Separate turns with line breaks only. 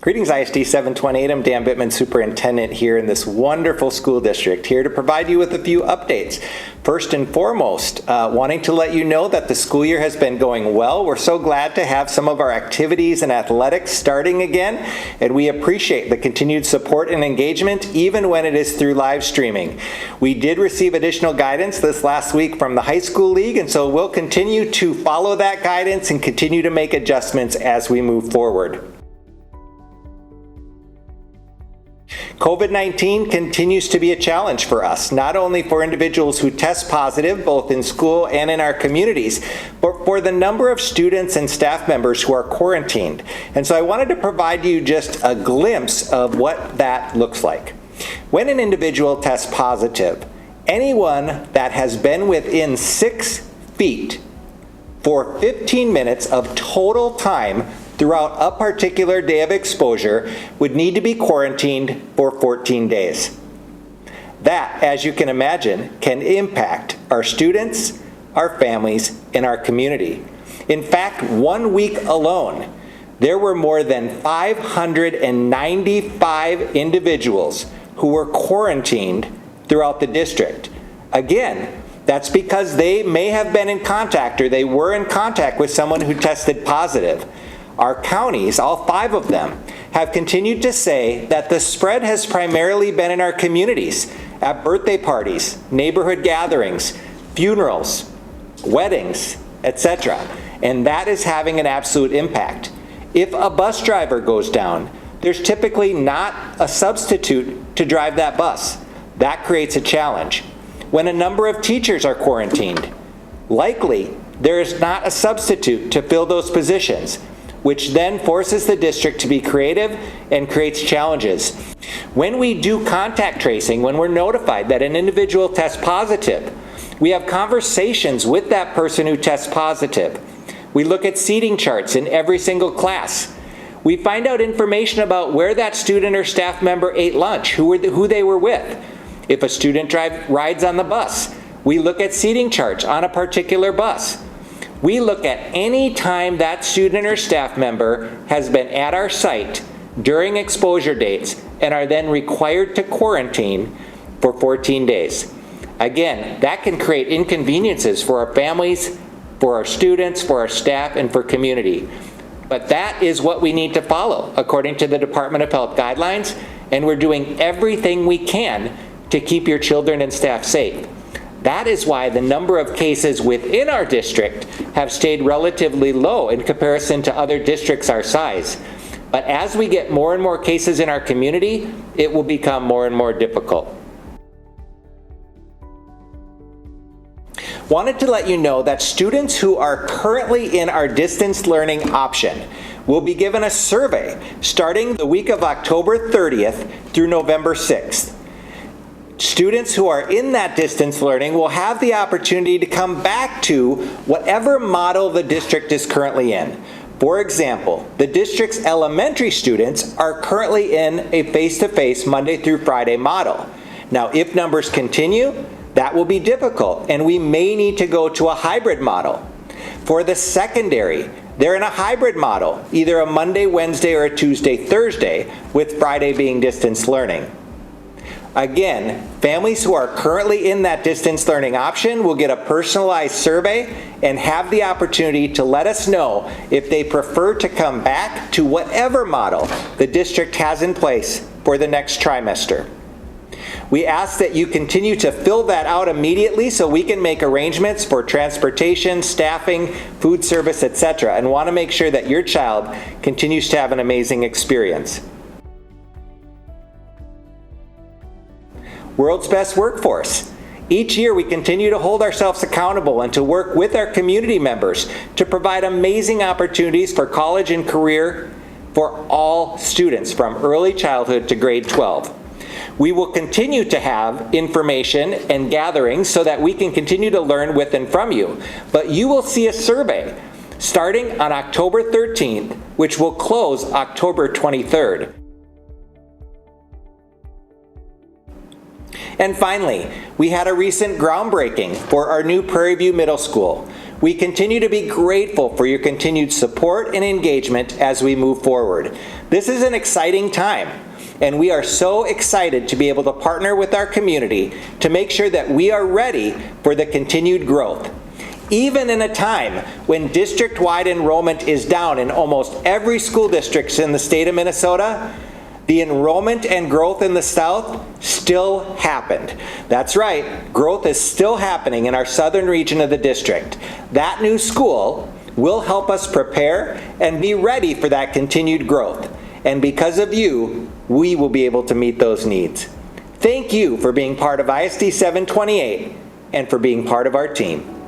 Greetings ISD 728, I'm Dan Bittman Superintendent here in this wonderful school district, here to provide you with a few updates. First and foremost, wanting to let you know that the school year has been going well. We're so glad to have some of our activities and athletics starting again, and we appreciate the continued support and engagement even when it is through live streaming. We did receive additional guidance this last week from the High School League, and so we'll continue to follow that guidance and continue to make adjustments as we move forward. COVID-19 continues to be a challenge for us, not only for individuals who test positive, both in school and in our communities, but for the number of students and staff members who are quarantined. And so I wanted to provide you just a glimpse of what that looks like. When an individual tests positive, anyone that has been within 6 feet for 15 minutes of total time throughout a particular day of exposure would need to be quarantined for 14 days. That, as you can imagine, can impact our students, our families, and our community. In fact, 1 week alone, there were more than 595 individuals who were quarantined throughout the district. Again, that's because they may have been in contact or they were in contact with someone who tested positive. Our counties, all 5 of them, have continued to say that the spread has primarily been in our communities, at birthday parties, neighborhood gatherings, funerals, weddings, etc. And that is having an absolute impact. If a bus driver goes down, there's typically not a substitute to drive that bus. That creates a challenge. When a number of teachers are quarantined, likely there is not a substitute to fill those positions, which then forces the district to be creative and creates challenges. When we do contact tracing, when we're notified that an individual tests positive, we have conversations with that person who tests positive. We look at seating charts in every single class. We find out information about where that student or staff member ate lunch, who they were with. If a student rides on the bus, we look at seating charts on a particular bus. We look at any time that student or staff member has been at our site during exposure dates and are then required to quarantine for 14 days. Again, that can create inconveniences for our families, for our students, for our staff, and for community. But that is what we need to follow according to the Department of Health guidelines, and we're doing everything we can to keep your children and staff safe. That is why the number of cases within our district have stayed relatively low in comparison to other districts our size. But as we get more and more cases in our community, it will become more and more difficult. Wanted to let you know that students who are currently in our distance learning option will be given a survey starting the week of October 30th through November 6th. Students who are in that distance learning will have the opportunity to come back to whatever model the district is currently in. For example, the district's elementary students are currently in a face-to-face Monday through Friday model. Now, if numbers continue, that will be difficult, and we may need to go to a hybrid model. For the secondary, they're in a hybrid model, either a Monday, Wednesday, or a Tuesday, Thursday, with Friday being distance learning. Again, families who are currently in that distance learning option will get a personalized survey and have the opportunity to let us know if they prefer to come back to whatever model the district has in place for the next trimester. We ask that you continue to fill that out immediately so we can make arrangements for transportation, staffing, food service, etc., and want to make sure that your child continues to have an amazing experience. World's best workforce. Each year we continue to hold ourselves accountable and to work with our community members to provide amazing opportunities for college and career for all students from early childhood to grade 12. We will continue to have information and gatherings so that we can continue to learn with and from you. But you will see a survey starting on October 13th, which will close October 23rd. And finally, we had a recent groundbreaking for our new Prairie View Middle School. We continue to be grateful for your continued support and engagement as we move forward. This is an exciting time, and we are so excited to be able to partner with our community to make sure that we are ready for the continued growth. Even in a time when district-wide enrollment is down in almost every school district in the state of Minnesota, the enrollment and growth in the South still happened. That's right, growth is still happening in our southern region of the district. That new school will help us prepare and be ready for that continued growth. And because of you, we will be able to meet those needs. Thank you for being part of ISD 728 and for being part of our team.